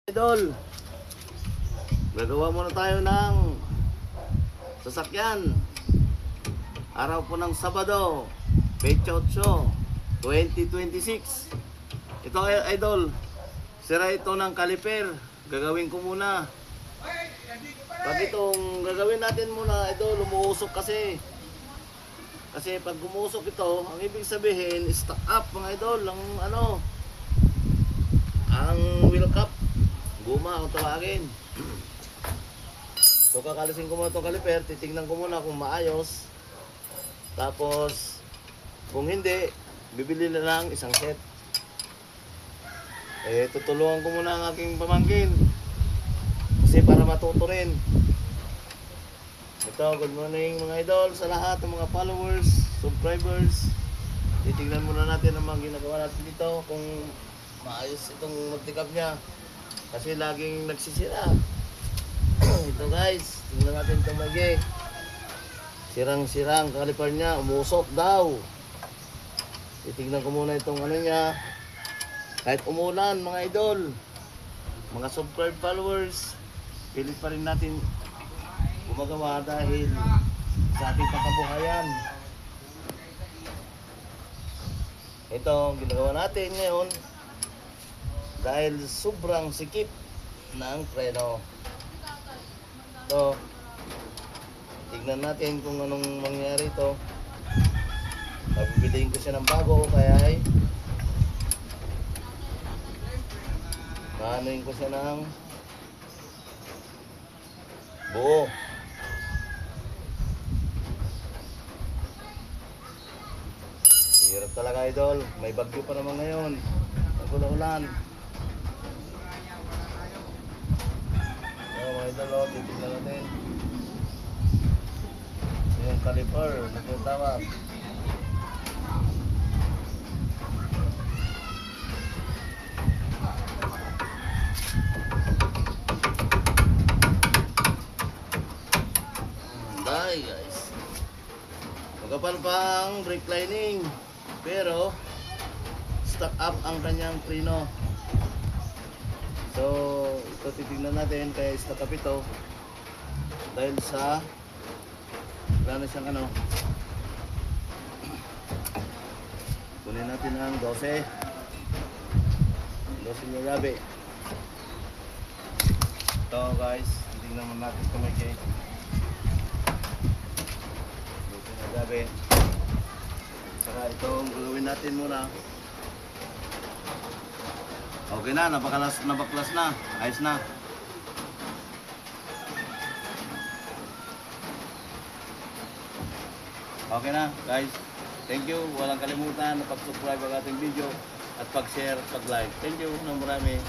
Idol, gagawa muna tayo ng sasakyan. Araw po ng Sabado, Pecha 8, 2026. Ito idol, sira ito ng caliper. Gagawin ko muna. Pag itong gagawin natin muna idol, umuusok kasi. Kasi pag umusok ito, ang ibig sabihin, stuck up mga idol, ang wheel cap. Guma ang tawagin. So kakalisin ko muna itong caliper, titignan ko muna kung maayos. Tapos kung hindi, bibili na lang isang set. Tutulungan ko muna ang aking pamangkin kasi para matuto rin. Ito, good morning mga idol sa lahat ng mga followers, subscribers. Titignan muna natin ang mga ginagawa natin dito kung maayos itong magtikap niya. Kasi laging nagsisira. Ito guys, tingnan natin itong magi. Sirang-sirang caliper niya, umusok daw. Titignan ko muna itong niya. Kahit umulan mga idol, mga subscribe followers, pilit pa rin natin gumagawa dahil sa ating pagkabuhayan. Ito ang ginagawa natin ngayon. Dahil sobrang sikip ng preno. So, tignan natin kung anong mangyari ito. Pabibiliin ko siya ng bago, kaya ay maanuin ko siya ng buo. Hirap talaga idol, may bagyo pa naman ngayon. Nagulan-ulan. Mga idol, titignan natin yung caliper na tinatawag. Dahil guys, magkapal pa ang brake lining pero stuck up ang kanyang preno. So, ito titignan natin kaya stuck up ito dahil sa wala na siyang kunin natin ang 12 na gabi. Ito guys, titignan natin ito may 12 na gabi. Saka itong gagawin natin muna. Okay na, nabaklas na, ayos na. Okay na guys, thank you. Walang kalimutan na pag-subscribe ang ating video at pag-share, pag-like. Thank you ng marami.